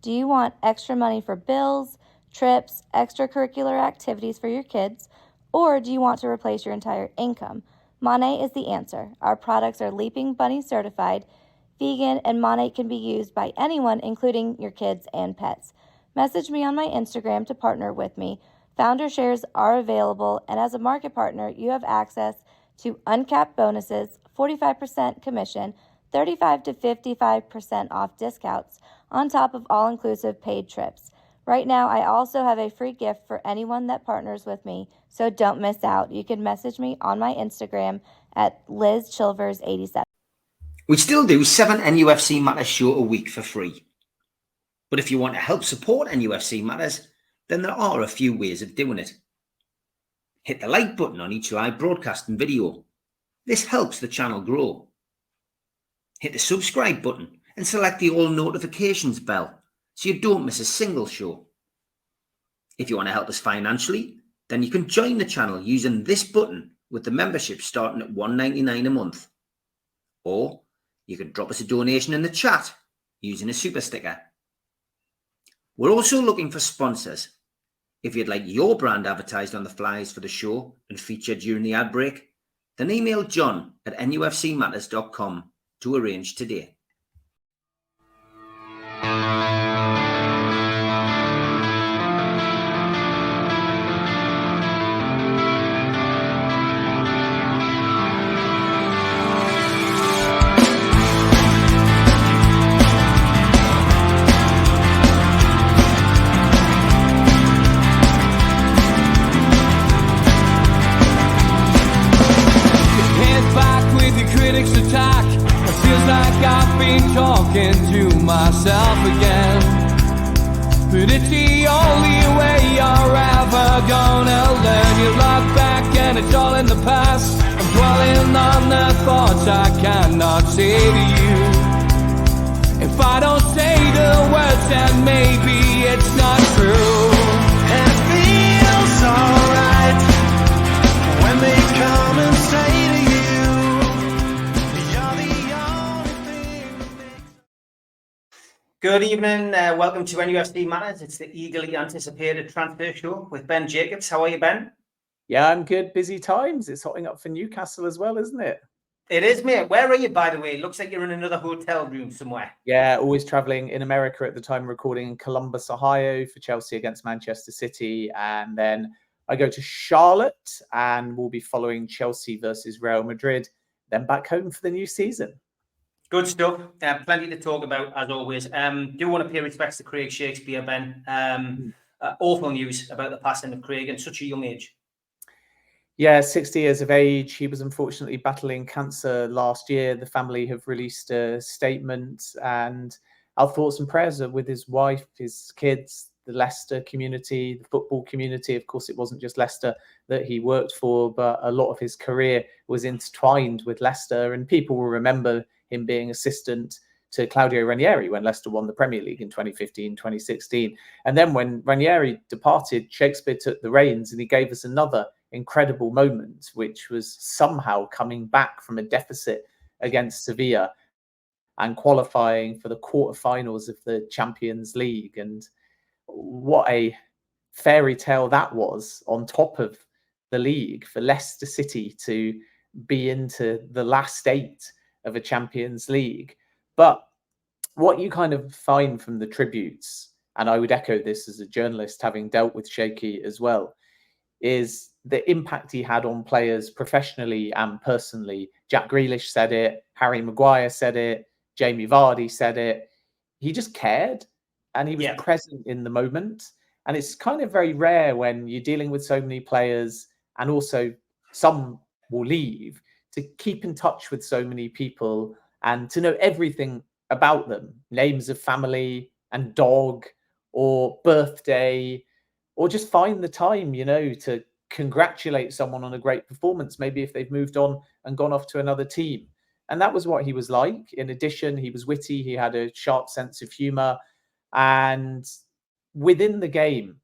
Do you want extra money for bills, trips, extracurricular activities for your kids, or do you want to replace your entire income? Monat is the answer. Our products are Leaping Bunny certified, vegan, and Monat can be used by anyone, including your kids and pets. Message me on my Instagram to partner with me. Founder shares are available, and as a market partner, you have access to uncapped bonuses, 45% commission, 35 to 55% off discounts, on top of all-inclusive paid trips. Right now, I also have a free gift for anyone that partners with me, so don't miss out. You can message me on my Instagram at LizChilvers87. We still do 7 NUFC Matters show a week for free. But if you want to help support NUFC Matters, then there are a few ways of doing it. Hit the like button on each live broadcast and video. This helps the channel grow. Hit the subscribe button and select the all notifications bell so you don't miss a single show. If you want to help us financially, then you can join the channel using this button with the membership starting at $1.99 a month. Or you can drop us a donation in the chat using a super sticker. We're also looking for sponsors. If you'd like your brand advertised on the flyers for the show and featured during the ad break, then email John at nufcmatters.com to arrange today. Attack. It feels like I've been talking to myself again, but it's the only way you're ever gonna learn. You look back and it's all in the past. I'm dwelling on the thoughts I cannot say to you. If I don't say the words, then maybe it's not true. And it feels alright when they come and say to you, good evening, welcome to NUFC Matters. It's the eagerly anticipated transfer show with Ben Jacobs. How are you, Ben? Yeah, I'm good. Busy times. It's hotting up for Newcastle as well, isn't it? It is, mate. Where are you, by the way? Looks like you're in another hotel room somewhere. Yeah, always traveling in America at the time, recording in Columbus, Ohio for Chelsea against Manchester City. And then I go to Charlotte and we'll be following Chelsea versus Real Madrid, then back home for the new season. Good stuff. Plenty to talk about, as always. Do want to pay respects to Craig Shakespeare, Ben. Awful news about the passing of Craig at such a young age. Yeah, 60 years of age. He was unfortunately battling cancer last year. The family have released a statement, and our thoughts and prayers are with his wife, his kids, the Leicester community, the football community. Of course, it wasn't just Leicester that he worked for, but a lot of his career was intertwined with Leicester, and people will remember him being assistant to Claudio Ranieri when Leicester won the Premier League in 2015, 2016. And then when Ranieri departed, Shakespeare took the reins and he gave us another incredible moment, which was somehow coming back from a deficit against Sevilla and qualifying for the quarterfinals of the Champions League. And what a fairy tale that was, on top of the league, for Leicester City to be into the last 8 of a Champions League. But what you kind of find from the tributes, and I would echo this as a journalist having dealt with Shaky as well, is the impact he had on players professionally and personally. Jack Grealish said it, Harry Maguire said it, Jamie Vardy said it. He just cared and he was present in the moment. And it's kind of very rare when you're dealing with so many players, and also some will leave, to keep in touch with so many people and to know everything about them, names of family and dog or birthday, or just find the time, you know, to congratulate someone on a great performance, maybe if they've moved on and gone off to another team. And that was what he was like. In addition, he was witty, he had a sharp sense of humor. And within the game,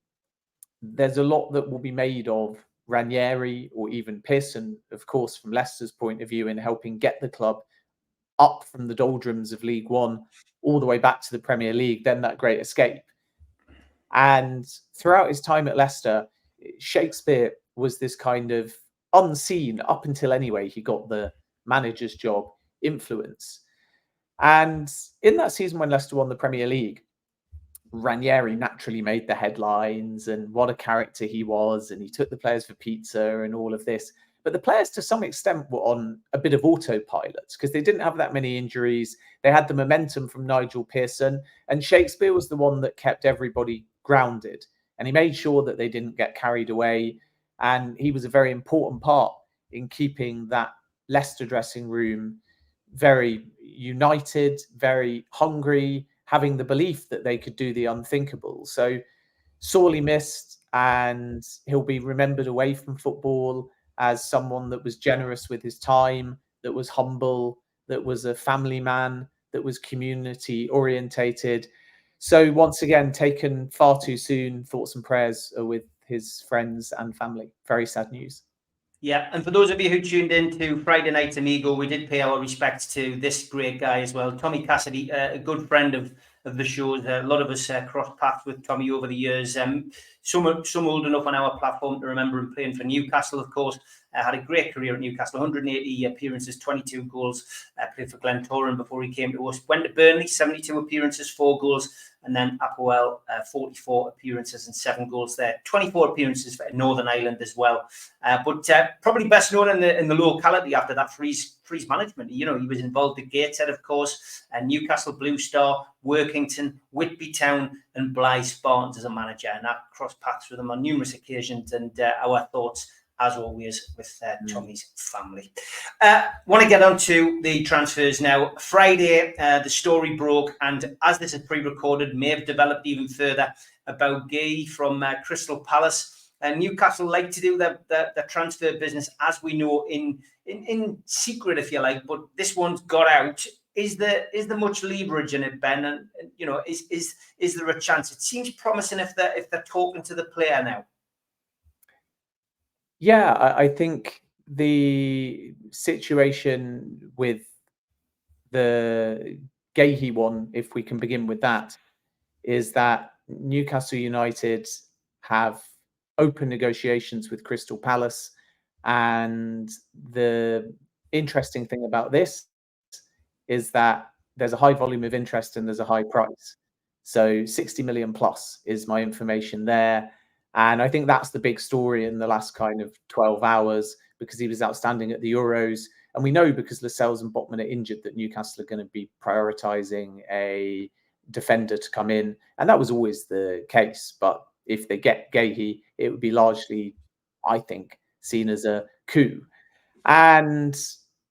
there's a lot that will be made of Ranieri or even Pearson, of course, from Leicester's point of view, in helping get the club up from the doldrums of League One all the way back to the Premier League, then that great escape. And throughout his time at Leicester, Shakespeare was this kind of unseen, up until anyway he got the manager's job, influence. And in that season when Leicester won the Premier League, Ranieri naturally made the headlines, and what a character he was, and he took the players for pizza and all of this. But the players, to some extent, were on a bit of autopilot because they didn't have that many injuries. They had the momentum from Nigel Pearson, and Shakespeare was the one that kept everybody grounded. And he made sure that they didn't get carried away. And he was a very important part in keeping that Leicester dressing room very united, very hungry, having the belief that they could do the unthinkable. So sorely missed, and he'll be remembered away from football as someone that was generous with his time, that was humble, that was a family man, that was community orientated. So once again, taken far too soon. Thoughts and prayers are with his friends and family. Very sad news. Yeah, and for those of you who tuned in to Friday Night Amigo, we did pay our respects to this great guy as well, Tommy Cassidy, a good friend of the show. A lot of us crossed paths with Tommy over the years. Some old enough on our platform to remember him playing for Newcastle, of course. Had a great career at Newcastle, 180 appearances, 22 goals. Played for Glentoran before he came to us. Went to Burnley, 72 appearances, 4 goals. And then Apoel, 44 appearances and 7 goals there. 24 appearances for Northern Ireland as well. But probably best known in the locality after that Freeze management. You know, he was involved at Gateshead, of course, Newcastle Blue Star, Workington, Whitby Town and Blythe Spartans as a manager. And that crossed paths with him on numerous occasions. And our thoughts, as always, with Tommy's family. Want to get on to the transfers now. Friday, the story broke, and as this is pre-recorded, may have developed even further about Gay from Crystal Palace. Newcastle like to do the transfer business, as we know, in secret, if you like, but this one's got out. Is there much leverage in it, Ben? And you know, is there a chance? It seems promising if they're talking to the player now. Yeah, I think the situation with the Gahey one, if we can begin with that, is that Newcastle United have open negotiations with Crystal Palace. And the interesting thing about this is that there's a high volume of interest and there's a high price. So 60 million plus is my information there. And I think that's the big story in the last kind of 12 hours, because he was outstanding at the Euros. And we know because Lascelles and Botman are injured that Newcastle are going to be prioritising a defender to come in. And that was always the case. But if they get Gahey, it would be largely, I think, seen as a coup. And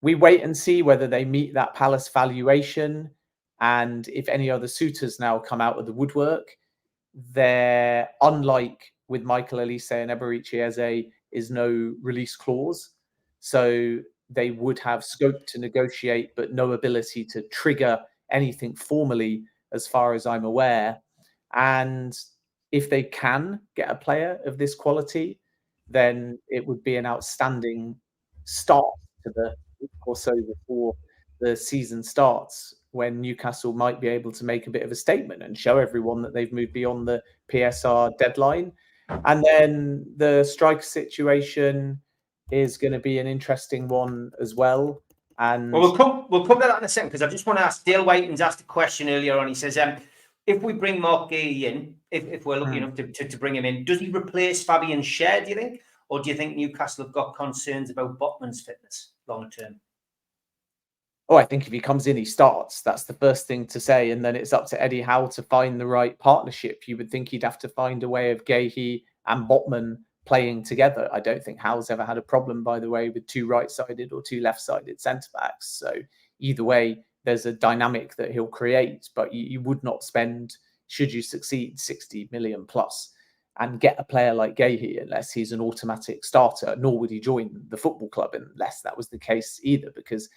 we wait and see whether they meet that Palace valuation. And if any other suitors now come out of the woodwork, they're unlike with Michael Olise and Eberici Eze is no release clause. So they would have scope to negotiate, but no ability to trigger anything formally, as far as I'm aware. And if they can get a player of this quality, then it would be an outstanding start to the week or so before the season starts, when Newcastle might be able to make a bit of a statement and show everyone that they've moved beyond the PSR deadline. And then the striker situation is going to be an interesting one as well. And well, we'll come to that in a second, because I just want to ask, Dale Whiting's asked a question earlier on. He says, if we bring Mark Gay in, if we're lucky enough to bring him in, does he replace Fabian Schär, do you think? Or do you think Newcastle have got concerns about Botman's fitness long term? Oh, I think if he comes in, he starts. That's the first thing to say. And then it's up to Eddie Howe to find the right partnership. You would think he'd have to find a way of Gahey and Botman playing together. I don't think Howe's ever had a problem, by the way, with 2 right-sided or 2 left-sided centre-backs. So either way, there's a dynamic that he'll create. But you would not spend, should you succeed, 60 million plus and get a player like Gahey unless he's an automatic starter, nor would he join the football club unless that was the case either, because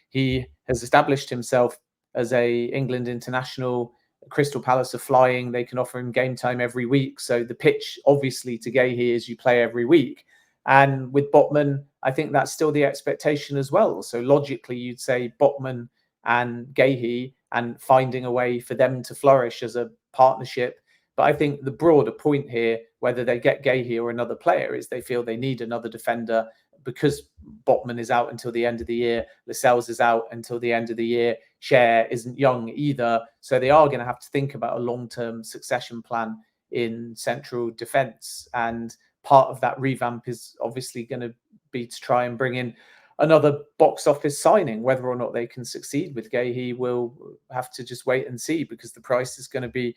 he has established himself as a England international. Crystal Palace are flying. They can offer him game time every week. So the pitch, obviously, to Gahey is you play every week. And with Botman, I think that's still the expectation as well. So logically, you'd say Botman and Gahey and finding a way for them to flourish as a partnership. But I think the broader point here, whether they get Gahey or another player, is they feel they need another defender because Botman is out until the end of the year, Lascelles is out until the end of the year, Cher isn't young either. So they are going to have to think about a long-term succession plan in central defence. And part of that revamp is obviously going to be to try and bring in another box office signing. Whether or not they can succeed with Gahey, we'll have to just wait and see, because the price is going to be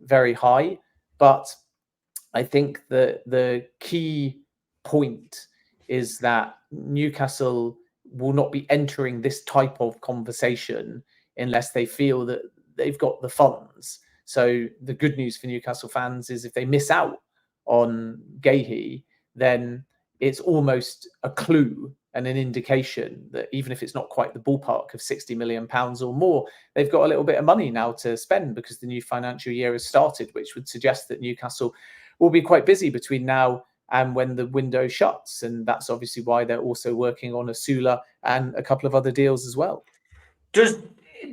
very high. But I think the key point is that Newcastle will not be entering this type of conversation unless they feel that they've got the funds. So the good news for Newcastle fans is if they miss out on Gahey, then it's almost a clue and an indication that even if it's not quite the ballpark of £60 million or more, they've got a little bit of money now to spend because the new financial year has started, which would suggest that Newcastle will be quite busy between now and when the window shuts. And that's obviously why they're also working on Asula and a couple of other deals as well. Does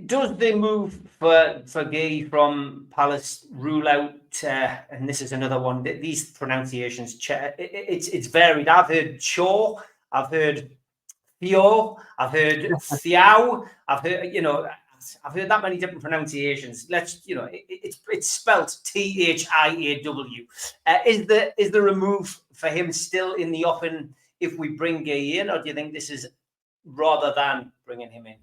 the move for Gahey from Palace rule out, and this is another one, these pronunciations, it's varied. I've heard Shaw, I've heard Theo, I've heard Thiaw, I've heard that many different pronunciations. It's spelt Thiaw. Is the remove for him still in the offing if we bring Gahey in, or do you think this is rather than bringing him in?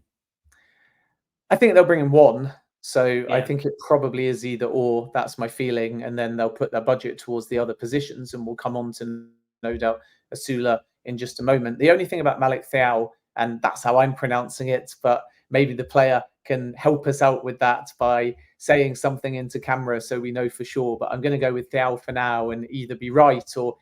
I think they'll bring in one. So yeah. I think it probably is either or. That's my feeling. And then they'll put their budget towards the other positions, and we'll come on to, no doubt, Asula in just a moment. The only thing about Malik Thiaw, and that's how I'm pronouncing it, but maybe the player can help us out with that by saying something into camera so we know for sure. But I'm going to go with Thiaw for now and either be right or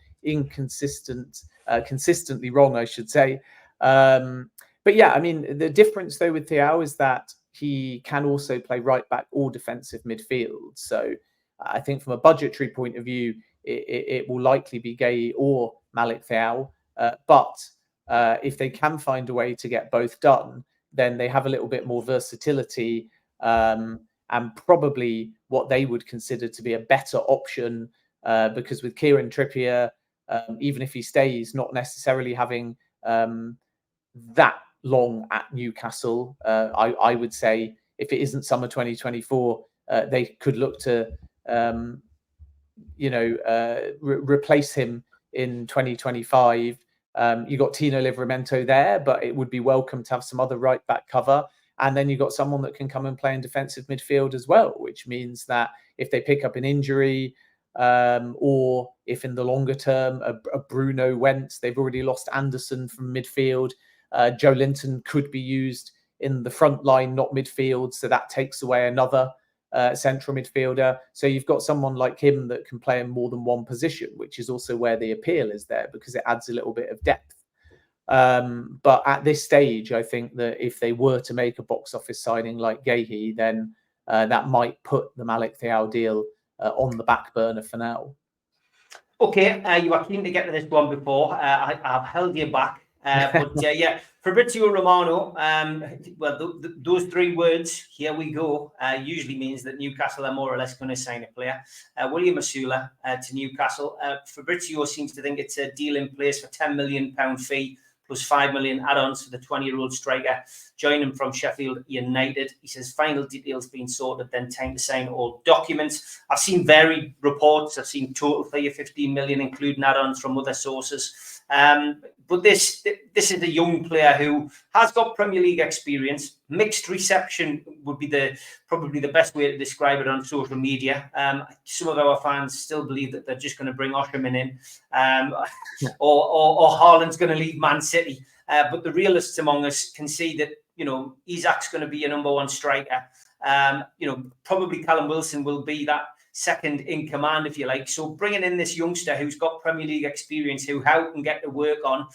consistently wrong, I should say. But yeah, I mean, the difference though with Thiaw is that he can also play right back or defensive midfield. So I think from a budgetary point of view, it will likely be Gahey or Malik Thiaw. But if they can find a way to get both done, then they have a little bit more versatility and probably what they would consider to be a better option, because with Kieran Trippier, even if he stays, not necessarily having that long at Newcastle, I would say if it isn't summer 2024, they could look to replace him in 2025. You got Tino Livramento there, but it would be welcome to have some other right back cover. And then you got someone that can come and play in defensive midfield as well, which means that if they pick up an injury, or if in the longer term a Bruno went, they've already lost Anderson from midfield. Joe Linton could be used in the front line, not midfield. So that takes away another central midfielder. So you've got someone like him that can play in more than one position, which is also where the appeal is there because it adds a little bit of depth. But at this stage, I think that if they were to make a box office signing like Gahey, then that might put the Malik Thiaw deal on the back burner for now. Okay, you were keen to get to this one before. I've held you back. But yeah, Fabrizio Romano, those three words, here we go, usually means that Newcastle are more or less going to sign a player. William Asula to Newcastle. Fabrizio seems to think it's a deal in place for £10 million fee plus £5 million add-ons for the 20-year-old striker, joining from Sheffield United. He says final details being sorted, then time to sign all documents. I've seen varied reports. I've seen total fee of £15 million, including add-ons from other sources. But this is a young player who has got Premier League experience. Mixed reception would be probably the best way to describe it on social media. Some of our fans still believe that they're just going to bring Osimhen in, or Haaland's going to leave Man City. But the realists among us can see that Isak's going to be a number one striker. Probably Callum Wilson will be that second in command, if you like. So bringing in this youngster who's got Premier League experience, who Howe can get to work on,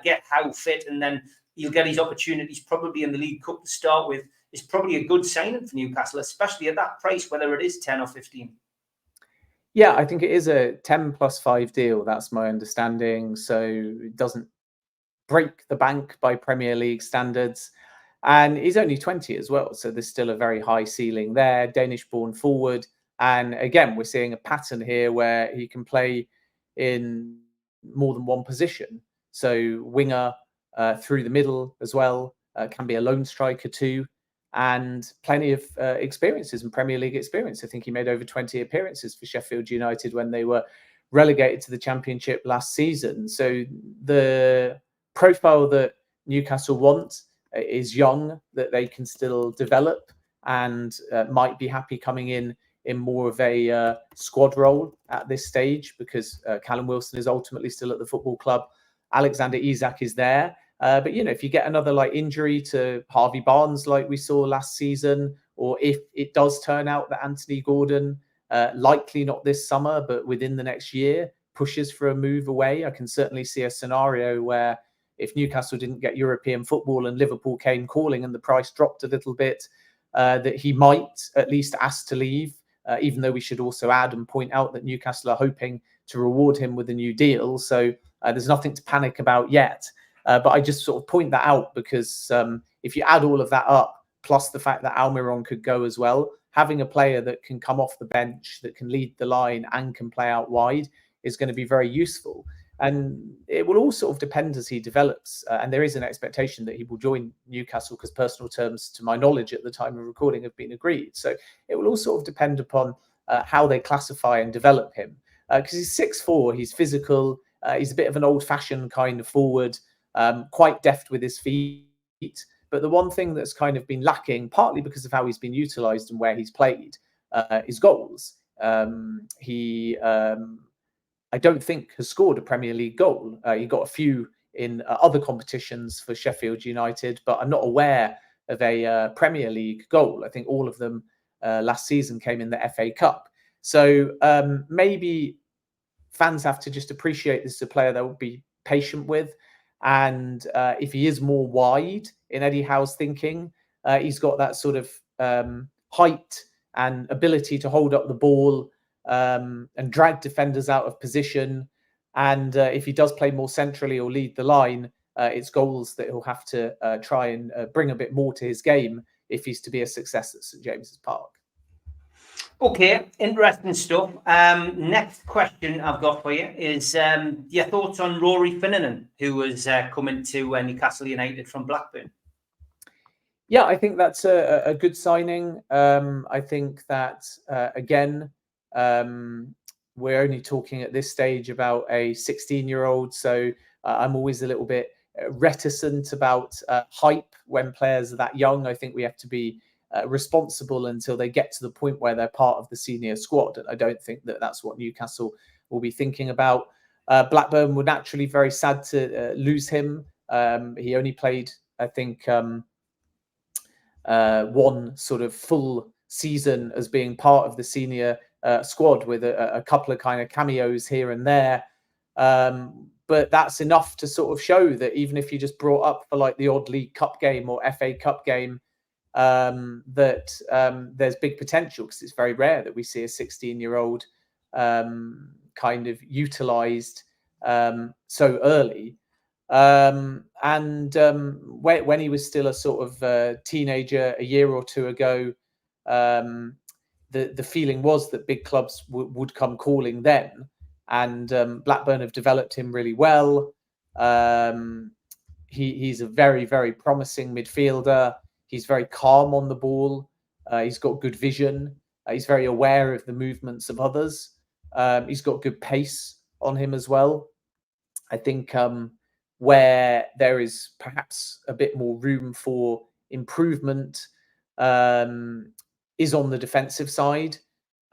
get Howe fit, and then he'll get his opportunities probably in the League Cup to start with, is probably a good signing for Newcastle, especially at that price, whether it is 10 or 15. Yeah, I think it is a 10 plus 5 deal. That's my understanding. So it doesn't break the bank by Premier League standards. And he's only 20 as well. So there's still a very high ceiling there, Danish-born forward. And again, we're seeing a pattern here where he can play in more than one position. So winger through the middle as well, can be a lone striker too, and plenty of experiences and Premier League experience. I think he made over 20 appearances for Sheffield United when they were relegated to the Championship last season. So the profile that Newcastle want is young, that they can still develop, and might be happy coming in more of a squad role at this stage, because Callum Wilson is ultimately still at the football club. Alexander Isak is there. But, you know, if you get another like injury to Harvey Barnes like we saw last season, or if it does turn out that Anthony Gordon, likely not this summer, but within the next year, pushes for a move away, I can certainly see a scenario where if Newcastle didn't get European football and Liverpool came calling and the price dropped a little bit, that he might at least ask to leave, even though we should also add and point out that Newcastle are hoping to reward him with a new deal. So there's nothing to panic about yet. But I just sort of point that out because if you add all of that up, plus the fact that Almiron could go as well, having a player that can come off the bench, that can lead the line and can play out wide is going to be very useful. And it will all sort of depend as he develops. And there is an expectation that he will join Newcastle because personal terms, to my knowledge at the time of recording, have been agreed. So it will all sort of depend upon how they classify and develop him. Because he's 6'4", he's physical, he's a bit of an old-fashioned kind of forward, quite deft with his feet. But the one thing that's kind of been lacking, partly because of how he's been utilised and where he's played, is goals. He I don't think has scored a Premier League goal. He got a few in other competitions for Sheffield United, but I'm not aware of a Premier League goal. I think all of them last season came in the FA Cup. So maybe fans have to just appreciate this is a player that will be patient with. And if he is more wide in Eddie Howe's thinking, he's got that sort of height and ability to hold up the ball and drag defenders out of position. And if he does play more centrally or lead the line, it's goals that he'll have to try and bring a bit more to his game if he's to be a success at St James's Park. Okay, interesting stuff. Next question I've got for you is your thoughts on Rory Finneran, who was coming to Newcastle United from Blackburn. Yeah, I think that's a good signing. I think that, again, we're only talking at this stage about a 16-year-old. So I'm always a little bit reticent about hype when players are that young. I think we have to be responsible until they get to the point where they're part of the senior squad. And I don't think that that's what Newcastle will be thinking about. Blackburn were naturally very sad to lose him. He only played, I think, one sort of full season as being part of the senior squad with a couple of kind of cameos here and there. But that's enough to sort of show that even if you just brought up for like the odd League Cup game or FA Cup game, that there's big potential, because it's very rare that we see a 16-year-old kind of utilised so early. When he was still a sort of teenager a year or two ago, the feeling was that big clubs would come calling then. And Blackburn have developed him really well. He's a very, very promising midfielder. He's very calm on the ball. He's got good vision. He's very aware of the movements of others. He's got good pace on him as well. I think where there is perhaps a bit more room for improvement is on the defensive side.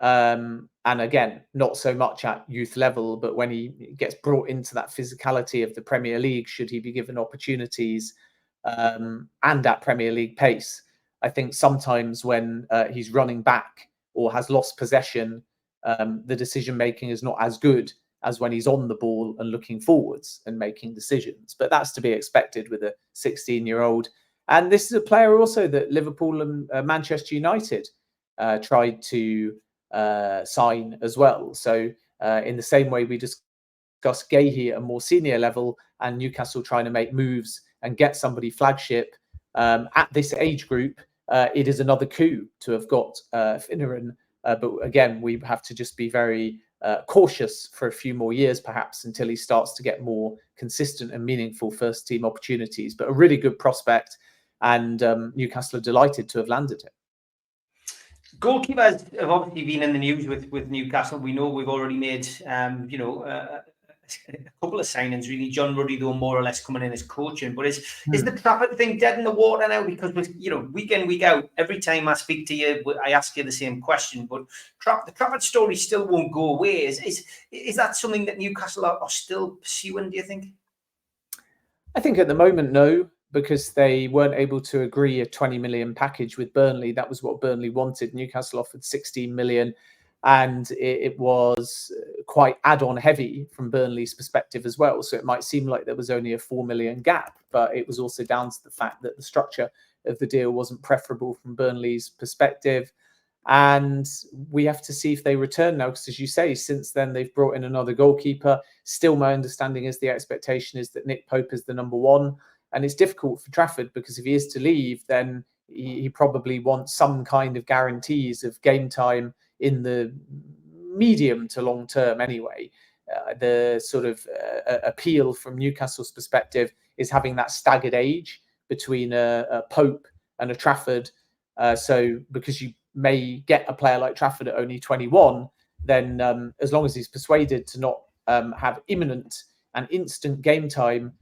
And again, not so much at youth level, but when he gets brought into that physicality of the Premier League, should he be given opportunities and at Premier League pace. I think sometimes when he's running back or has lost possession, the decision making is not as good as when he's on the ball and looking forwards and making decisions. But that's to be expected with a 16-year-old. And this is a player also that Liverpool and Manchester United tried to sign as well. So in the same way we discussed Gahey at a more senior level and Newcastle trying to make moves and get somebody flagship, At this age group, it is another coup to have got Finneran. But again, we have to just be very cautious for a few more years, perhaps, until he starts to get more consistent and meaningful first team opportunities. But a really good prospect, and Newcastle are delighted to have landed him. Goalkeepers have obviously been in the news with Newcastle. We know we've already made, a couple of signings, really. John Ruddy, though, more or less coming in as coaching. But is the Trafford thing dead in the water now? Because, week in, week out, every time I speak to you, I ask you the same question. But the Trafford story still won't go away. Is that something that Newcastle are still pursuing, do you think? I think at the moment, no, because they weren't able to agree a 20 million package with Burnley. That was what Burnley wanted. Newcastle offered 16 million. And it was quite add-on heavy from Burnley's perspective as well. So it might seem like there was only a 4 million gap, but it was also down to the fact that the structure of the deal wasn't preferable from Burnley's perspective. And we have to see if they return now, because as you say, since then they've brought in another goalkeeper. Still, my understanding is the expectation is that Nick Pope is the number one. And it's difficult for Trafford, because if he is to leave, then he probably wants some kind of guarantees of game time in the medium to long term anyway. The sort of appeal from Newcastle's perspective is having that staggered age between a Pope and a Trafford. So because you may get a player like Trafford at only 21, then as long as he's persuaded to not have imminent and instant game time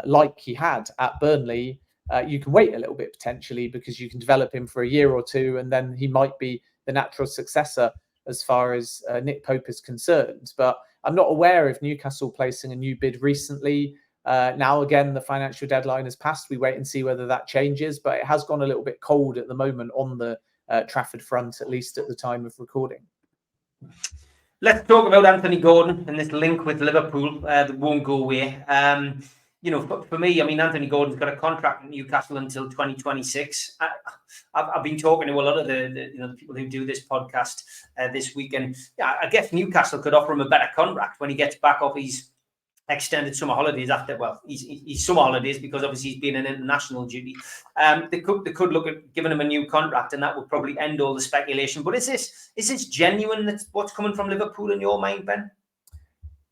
like he had at Burnley, you can wait a little bit potentially, because you can develop him for a year or two, and then he might be the natural successor as far as Nick Pope is concerned. But I'm not aware of Newcastle placing a new bid recently. Now, again, the financial deadline has passed. We wait and see whether that changes, but it has gone a little bit cold at the moment on the Trafford front, at least at the time of recording. Let's talk about Anthony Gordon and this link with Liverpool that won't go away. For me, I mean, Anthony Gordon's got a contract in Newcastle until 2026. I've been talking to a lot of the people who do this podcast this week, and I guess Newcastle could offer him a better contract when he gets back off his extended summer holidays after, well, he's summer holidays, because obviously he's been in international duty. They could look at giving him a new contract, and that would probably end all the speculation. But is this genuine? That's what's coming from Liverpool in your mind, Ben?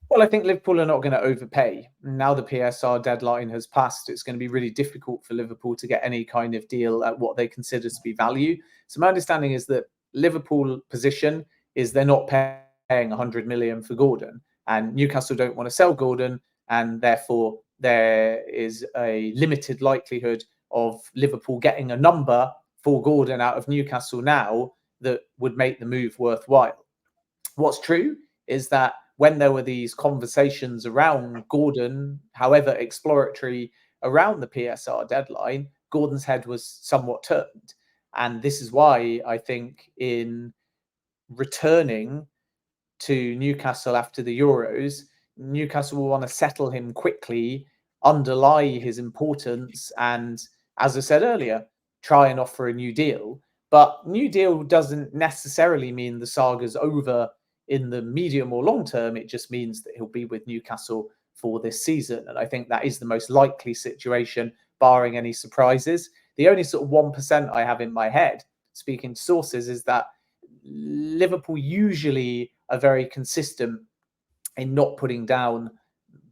Well, I think Liverpool are not going to overpay. Now the PSR deadline has passed, it's going to be really difficult for Liverpool to get any kind of deal at what they consider to be value. So my understanding is that Liverpool position is they're not paying 100 million for Gordon, and Newcastle don't want to sell Gordon, and therefore there is a limited likelihood of Liverpool getting a number for Gordon out of Newcastle now that would make the move worthwhile. What's true is that when there were these conversations around Gordon, however exploratory, around the PSR deadline, Gordon's head was somewhat turned. And this is why I think in returning to Newcastle after the Euros, Newcastle will want to settle him quickly, underlie his importance, and, as I said earlier, try and offer a new deal. But new deal doesn't necessarily mean the saga's over in the medium or long term. It just means that he'll be with Newcastle for this season. And I think that is the most likely situation, barring any surprises. The only sort of 1% I have in my head, speaking to sources, is that Liverpool usually are very consistent in not putting down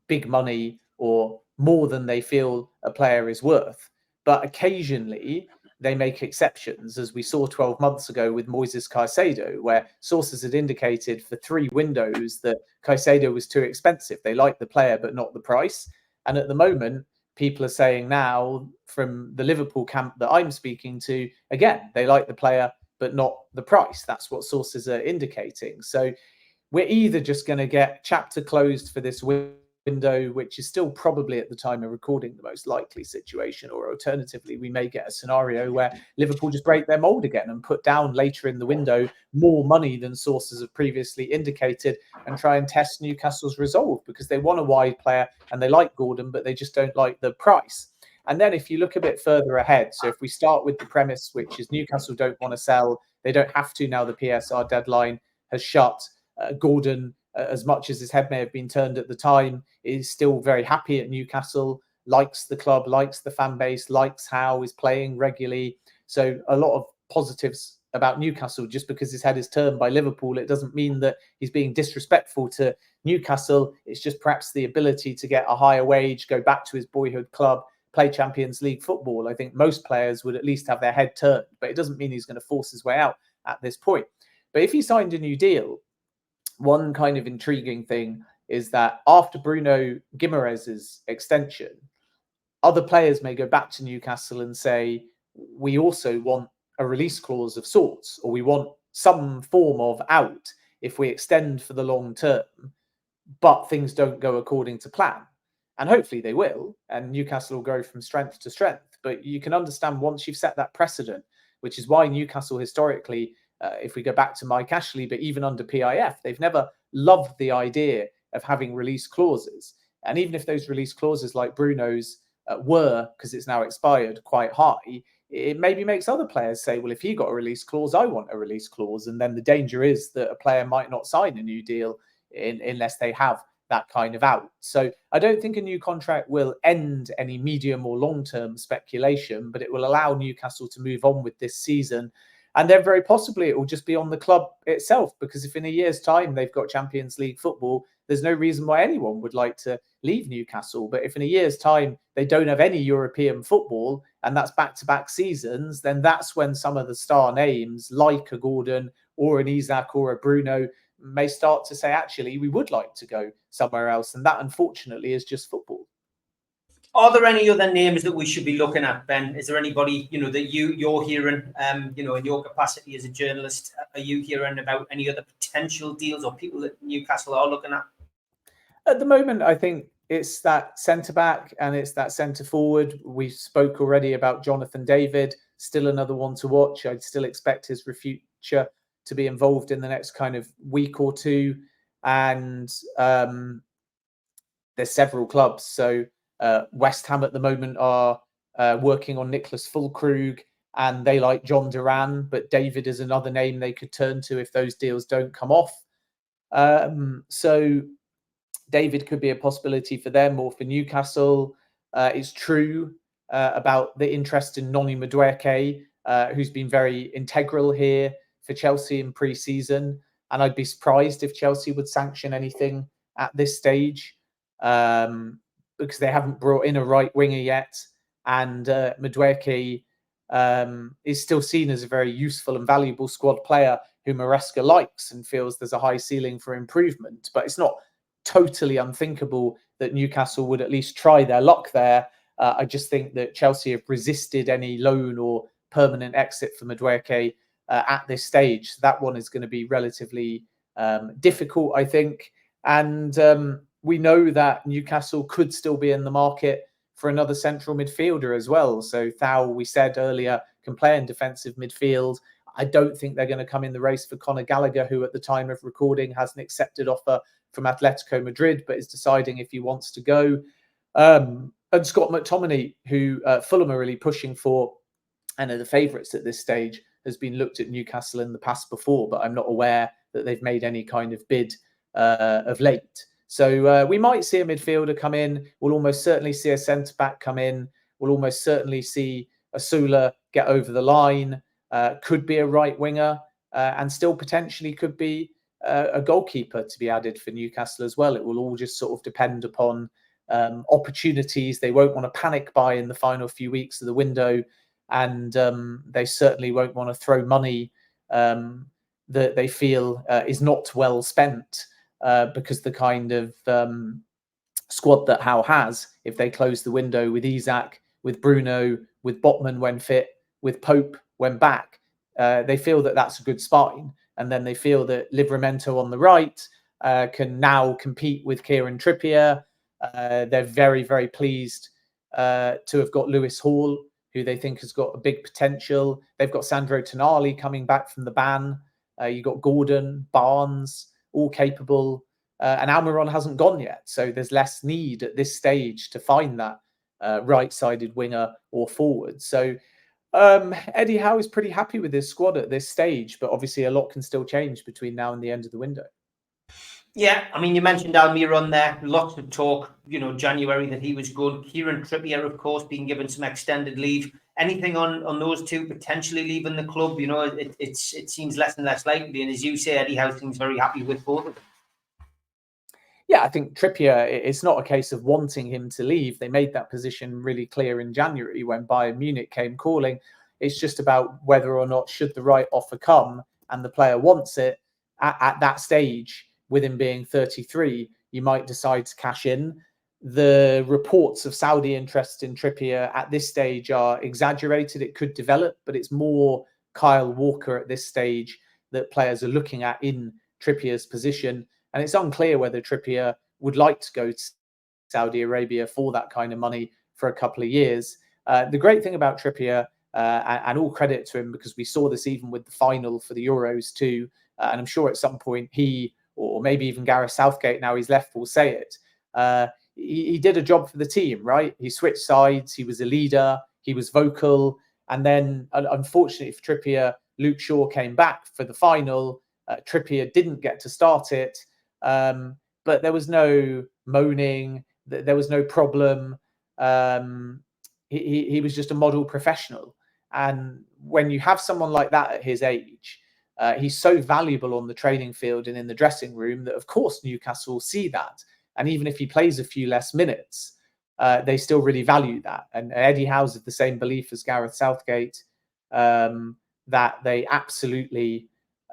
big money or more than they feel a player is worth. But occasionally they make exceptions, as we saw 12 months ago with Moises Caicedo, where sources had indicated for 3 windows that Caicedo was too expensive. They liked the player, but not the price. And at the moment, people are saying now from the Liverpool camp that I'm speaking to, again, they like the player, but not the price. That's what sources are indicating. So we're either just going to get chapter closed for this window, which is still probably at the time of recording the most likely situation, or alternatively we may get a scenario where Liverpool just break their mold again and put down later in the window more money than sources have previously indicated, and try and test Newcastle's resolve, because they want a wide player and they like Gordon, but they just don't like the price. And then if you look a bit further ahead, so if we start with the premise, which is Newcastle don't want to sell, they don't have to now the PSR deadline has shut. Gordon, as much as his head may have been turned at the time, is still very happy at Newcastle. likes the club, likes the fan base, likes Howe, is playing regularly. So a lot of positives about Newcastle. Just because his head is turned by Liverpool, it doesn't mean that he's being disrespectful to Newcastle. It's just perhaps the ability to get a higher wage, go back to his boyhood club, play Champions League football. I think most players would at least have their head turned, but it doesn't mean he's going to force his way out at this point. But if he signed a new deal, one kind of intriguing thing is that after Bruno Guimaraes's extension, other players may go back to Newcastle and say, we also want a release clause of sorts, or we want some form of out if we extend for the long term, but things don't go according to plan. And hopefully they will, and Newcastle will go from strength to strength. But you can understand once you've set that precedent, which is why Newcastle historically, if we go back to Mike Ashley, but even under PIF, they've never loved the idea of having release clauses. And even if those release clauses like Bruno's were, because it's now expired, quite high, it maybe makes other players say, well, if he got a release clause, I want a release clause. And then the danger is that a player might not sign a new deal unless they have that kind of out. So I don't think a new contract will end any medium or long-term speculation, but it will allow Newcastle to move on with this season. And then very possibly it will just be on the club itself, because if in a year's time they've got Champions League football, there's no reason why anyone would like to leave Newcastle. But if in a year's time they don't have any European football, and that's back-to-back seasons, then that's when some of the star names like a Gordon or an Isak or a Bruno may start to say, actually, we would like to go somewhere else. And that, unfortunately, is just football. Are there any other names that we should be looking at, Ben? Is there anybody, that you're hearing, in your capacity as a journalist? Are you hearing about any other potential deals or people that Newcastle are looking at? At the moment, I think it's that centre-back and it's that centre-forward. We spoke already about Jonathan David, still another one to watch. I'd still expect his future to be involved in the next kind of week or two. And there's several clubs. So West Ham at the moment are working on Nicholas Füllkrug, and they like John Duran, but David is another name they could turn to if those deals don't come off. So David could be a possibility for them or for Newcastle. It's true about the interest in Noni Madueke, who's been very integral here for Chelsea in pre-season. And I'd be surprised if Chelsea would sanction anything at this stage, because they haven't brought in a right winger yet. And Madueke is still seen as a very useful and valuable squad player who Maresca likes and feels there's a high ceiling for improvement. But it's not totally unthinkable that Newcastle would at least try their luck there. I just think that Chelsea have resisted any loan or permanent exit for Madueke at this stage. So that one is going to be relatively difficult, I think. And we know that Newcastle could still be in the market for another central midfielder as well. So Thao, we said earlier, can play in defensive midfield. I don't think they're going to come in the race for Conor Gallagher, who at the time of recording has an accepted offer from Atletico Madrid, but is deciding if he wants to go. And Scott McTominay, who Fulham are really pushing for and are the favourites at this stage, has been looked at Newcastle in the past before, but I'm not aware that they've made any kind of bid of late. So we might see a midfielder come in. We'll almost certainly see a centre-back come in. We'll almost certainly see Asula get over the line. Could be a right winger, and still potentially could be a goalkeeper to be added for Newcastle as well. It will all just sort of depend upon opportunities. They won't want to panic buy in the final few weeks of the window, and they certainly won't want to throw money that they feel is not well spent, because the kind of squad that Howe has, if they close the window with Isak, with Bruno, with Botman when fit, with Pope when back, they feel that that's a good spine. And then they feel that Livramento on the right can now compete with Kieran Trippier. They're very, very pleased to have got Lewis Hall, who they think has got a big potential. They've got Sandro Tonali coming back from the ban. You've got Gordon, Barnes, all capable. And Almiron hasn't gone yet. So there's less need at this stage to find that right-sided winger or forward. So Eddie Howe is pretty happy with his squad at this stage, but obviously a lot can still change between now and the end of the window. Yeah, I mean, you mentioned Almiron there. Lots of talk, January that he was good. Kieran Trippier, of course, being given some extended leave. Anything on those two potentially leaving the club? It seems less and less likely. And as you say, Eddie Howe seems very happy with both of them. Yeah, I think Trippier, it's not a case of wanting him to leave. They made that position really clear in January when Bayern Munich came calling. It's just about whether or not, should the right offer come and the player wants it at that stage, with him being 33, you might decide to cash in. The reports of Saudi interest in Trippier at this stage are exaggerated. It could develop, but it's more Kyle Walker at this stage that players are looking at in Trippier's position. And it's unclear whether Trippier would like to go to Saudi Arabia for that kind of money for a couple of years. The great thing about Trippier, and all credit to him, because we saw this even with the final for the Euros too, and I'm sure at some point he, or maybe even Gareth Southgate, now he's left, will say it. He did a job for the team, right? He switched sides, he was a leader, he was vocal. And then, unfortunately for Trippier, Luke Shaw came back for the final. Trippier didn't get to start it. But there was no moaning, there was no problem. He was just a model professional. And when you have someone like that at his age, he's so valuable on the training field and in the dressing room that, of course, Newcastle see that. And even if he plays a few less minutes, they still really value that. And Eddie Howe's of the same belief as Gareth Southgate, that they absolutely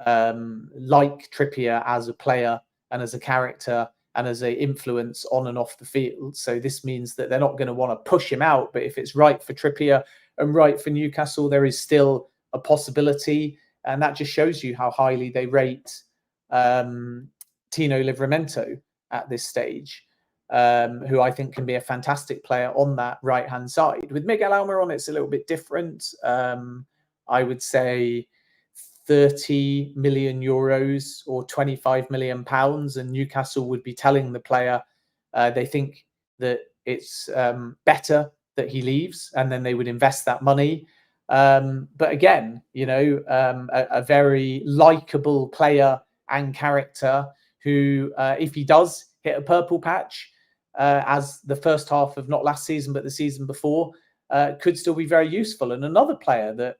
like Trippier as a player and as a character and as an influence on and off the field. So this means that they're not going to want to push him out. But if it's right for Trippier and right for Newcastle, there is still a possibility. And that just shows you how highly they rate Tino Livramento at this stage, who I think can be a fantastic player on that right-hand side. With Miguel Almiron, it's a little bit different. I would say 30 million euros or 25 million pounds, and Newcastle would be telling the player they think that it's better that he leaves, and then they would invest that money. But again, a very likable player and character who, if he does hit a purple patch, as the first half of not last season but the season before, could still be very useful. And another player that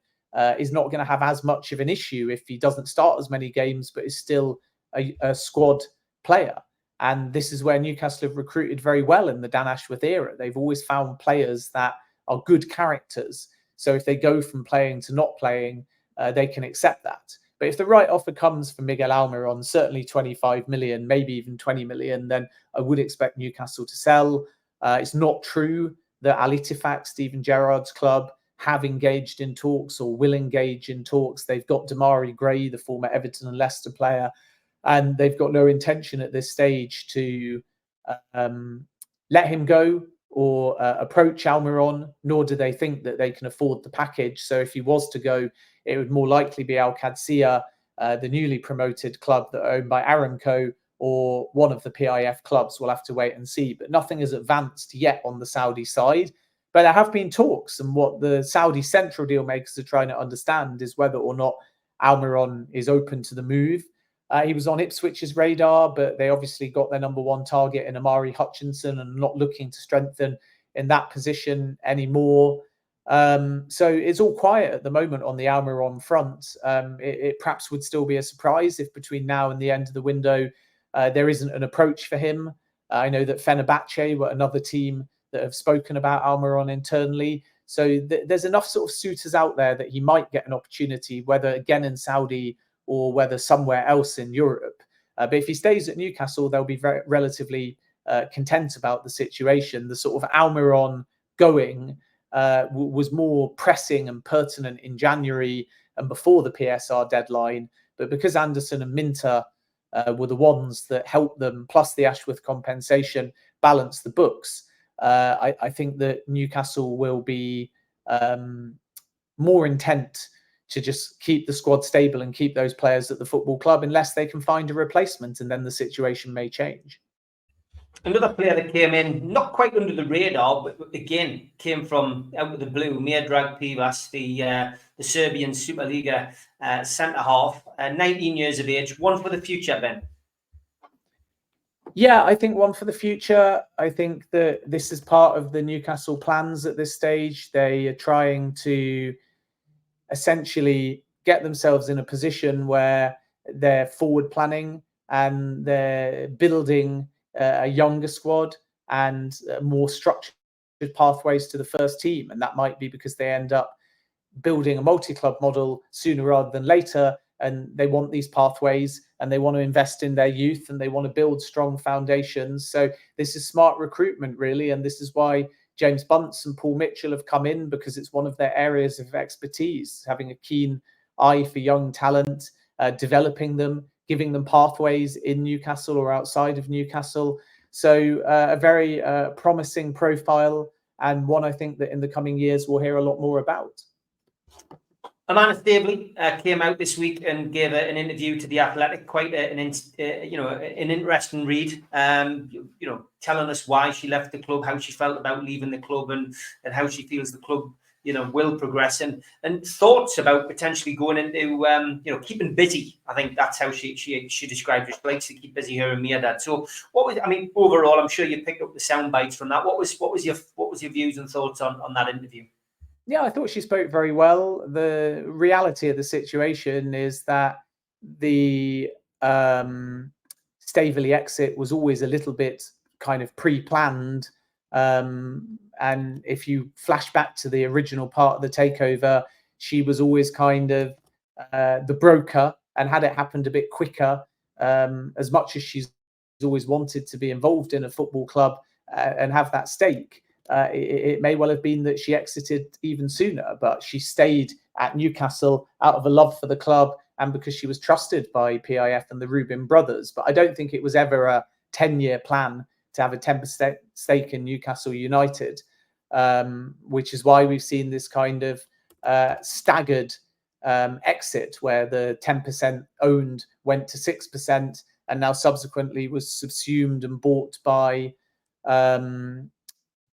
is not going to have as much of an issue if he doesn't start as many games, but is still a squad player. And this is where Newcastle have recruited very well in the Dan Ashworth era. They've always found players that are good characters. So if they go from playing to not playing, they can accept that. But if the right offer comes for Miguel Almiron, certainly 25 million, maybe even 20 million, then I would expect Newcastle to sell. It's not true that Al Ittifaq, Steven Gerrard's club, have engaged in talks or will engage in talks. They've got Damari Gray, the former Everton and Leicester player, and they've got no intention at this stage to let him go or approach Almiron, nor do they think that they can afford the package. So if he was to go, it would more likely be Al Qadsiya, the newly promoted club that are owned by Aramco, or one of the PIF clubs. We'll have to wait and see. But nothing has advanced yet on the Saudi side. But there have been talks, and what the Saudi central deal makers are trying to understand is whether or not Almiron is open to the move. He was on Ipswich's radar, but they obviously got their number one target in Amari Hutchinson and not looking to strengthen in that position anymore. So it's all quiet at the moment on the Almiron front. It perhaps would still be a surprise if between now and the end of the window there isn't an approach for him. I know that Fenerbahce were another team that have spoken about Almiron internally. So there's enough sort of suitors out there that he might get an opportunity, whether again in Saudi or whether somewhere else in Europe. But if he stays at Newcastle, they'll be relatively content about the situation. The sort of Almiron going was more pressing and pertinent in January and before the PSR deadline. But because Anderson and Minter were the ones that helped them, plus the Ashworth compensation, balance the books, I think that Newcastle will be more intent to just keep the squad stable and keep those players at the football club unless they can find a replacement, and then the situation may change. Another player that came in, not quite under the radar, but again, came from out of the blue, Miodrag Pivas, the Serbian Superliga centre-half, 19 years of age, one for the future, Ben. Yeah, I think one for the future. I think that this is part of the Newcastle plans at this stage. They are trying to essentially get themselves in a position where they're forward planning and they're building a younger squad and more structured pathways to the first team. And that might be because they end up building a multi-club model sooner rather than later, and they want these pathways and they want to invest in their youth and they want to build strong foundations. So this is smart recruitment, really, and this is why James Bunce and Paul Mitchell have come in, because it's one of their areas of expertise, having a keen eye for young talent, developing them, giving them pathways in Newcastle or outside of Newcastle. So a very promising profile, and one I think that in the coming years we'll hear a lot more about. Amanda Staveley came out this week and gave an interview to The Athletic, quite an interesting read. Telling us why she left the club, how she felt about leaving the club, and how she feels the club, will progress, and thoughts about potentially going into, keeping busy. I think that's how she described it. She likes to keep busy, her and Mia. So, overall, I'm sure you picked up the sound bites from that. What was your views and thoughts on that interview? Yeah, I thought she spoke very well. The reality of the situation is that the Staveley exit was always a little bit kind of pre-planned. And if you flash back to the original part of the takeover, she was always kind of the broker, and had it happened a bit quicker, as much as she's always wanted to be involved in a football club and have that stake, it may well have been that she exited even sooner, but she stayed at Newcastle out of a love for the club and because she was trusted by PIF and the Rubin brothers. But I don't think it was ever a 10-year plan to have a 10% stake in Newcastle United, which is why we've seen this kind of staggered exit, where the 10% owned went to 6% and now subsequently was subsumed and bought by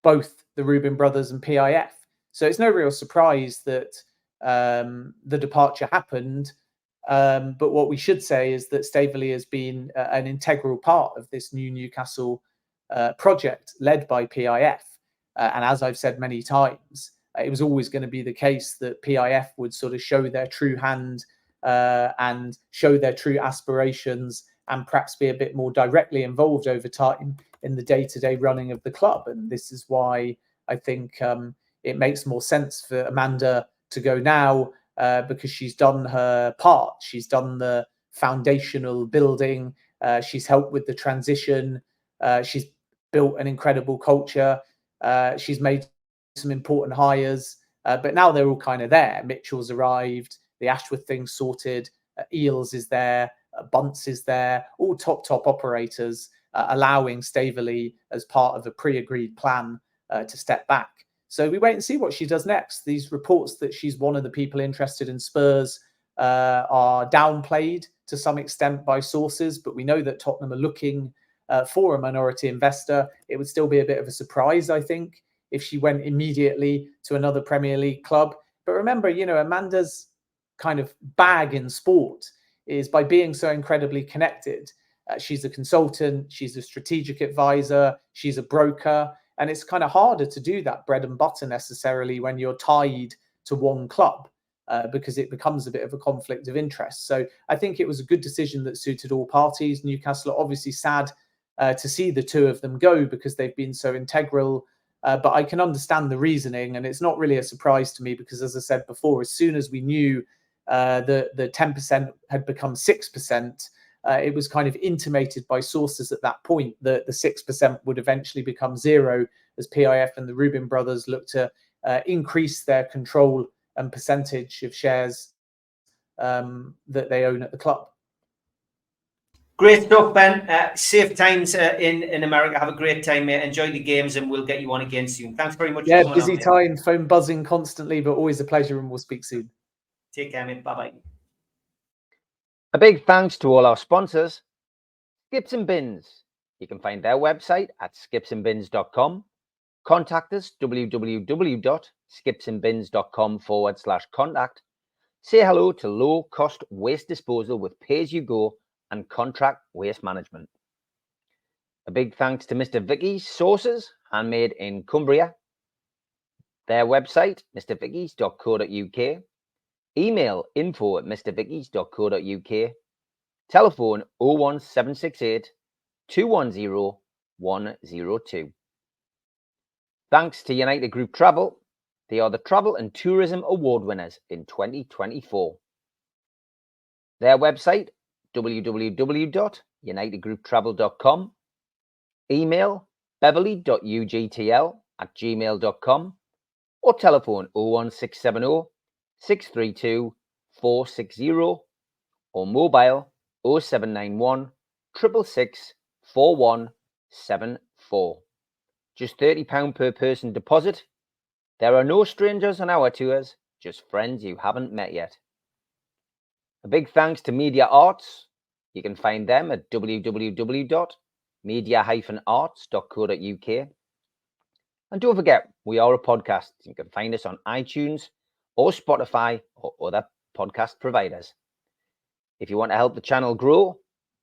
both the Rubin brothers and PIF. So it's no real surprise that the departure happened. But what we should say is that Staveley has been an integral part of this new Newcastle project led by PIF. And as I've said many times, it was always going to be the case that PIF would sort of show their true hand and show their true aspirations, and perhaps be a bit more directly involved over time in the day-to-day running of the club. And this is why I think it makes more sense for Amanda to go now, because she's done her part. She's done the foundational building. She's helped with the transition. She's built an incredible culture. She's made some important hires, but now they're all kind of there. Mitchell's arrived, the Ashworth thing's sorted, Eels is there, Bunce is there, all top operators, allowing Staveley, as part of a pre-agreed plan, to step back. So we wait and see what she does next. These reports that she's one of the people interested in Spurs are downplayed to some extent by sources, but we know that Tottenham are looking for a minority investor. It would still be a bit of a surprise, I think, if she went immediately to another Premier League club. But remember, Amanda's kind of bag in sport is by being so incredibly connected. She's a consultant, she's a strategic advisor, she's a broker, and it's kind of harder to do that bread and butter necessarily when you're tied to one club, because it becomes a bit of a conflict of interest. So I think it was a good decision that suited all parties. Newcastle are obviously sad to see the two of them go because they've been so integral, but I can understand the reasoning, and it's not really a surprise to me because, as I said before, as soon as we knew the 10% had become 6%, it was kind of intimated by sources at that point that the 6% would eventually become 0 as PIF and the Rubin brothers look to increase their control and percentage of shares that they own at the club. Great stuff, Ben. Safe times in America. Have a great time, mate. Enjoy the games, and we'll get you on again soon. Thanks very much. Yeah, busy time, phone buzzing constantly, but always a pleasure, and we'll speak soon. Take care, mate. Bye-bye. A big thanks to all our sponsors. Skips and Bins. You can find their website at skipsandbins.com. Contact us, www.skipsandbins.com/contact. Say hello to low-cost waste disposal with pay-as-you-go and contract waste management. A big thanks to Mr. Vicky's Sauces, handmade in Cumbria. Their website, mrvickies.co.uk. Email info@mrvickies.co.uk. Telephone 01768 210 102. Thanks to United Group Travel. They are the Travel and Tourism Award winners in 2024. Their website, www.unitedgrouptravel.com. Email beverly.ugtl@gmail.com or telephone 01670 632 460 or mobile 0791 666 4174. Just £30 per person deposit. There are no strangers on our tours, just friends you haven't met yet. A big thanks to Media Arts. You can find them at www.media-arts.co.uk. And don't forget, we are a podcast. You can find us on iTunes or Spotify or other podcast providers. If you want to help the channel grow,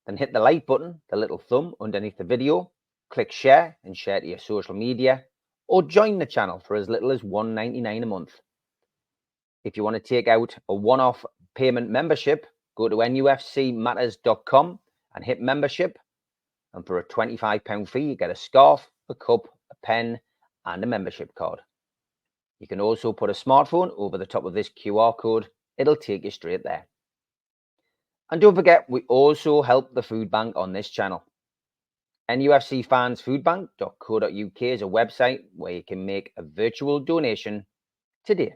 then hit the like button, the little thumb underneath the video, click share and share to your social media, or join the channel for as little as $1.99 a month. If you want to take out a one-off payment membership, go to NUFCmatters.com and hit membership. And for a £25 fee, you get a scarf, a cup, a pen, and a membership card. You can also put a smartphone over the top of this QR code. It'll take you straight there. And don't forget, we also help the food bank on this channel. NUFCfansfoodbank.co.uk is a website where you can make a virtual donation today.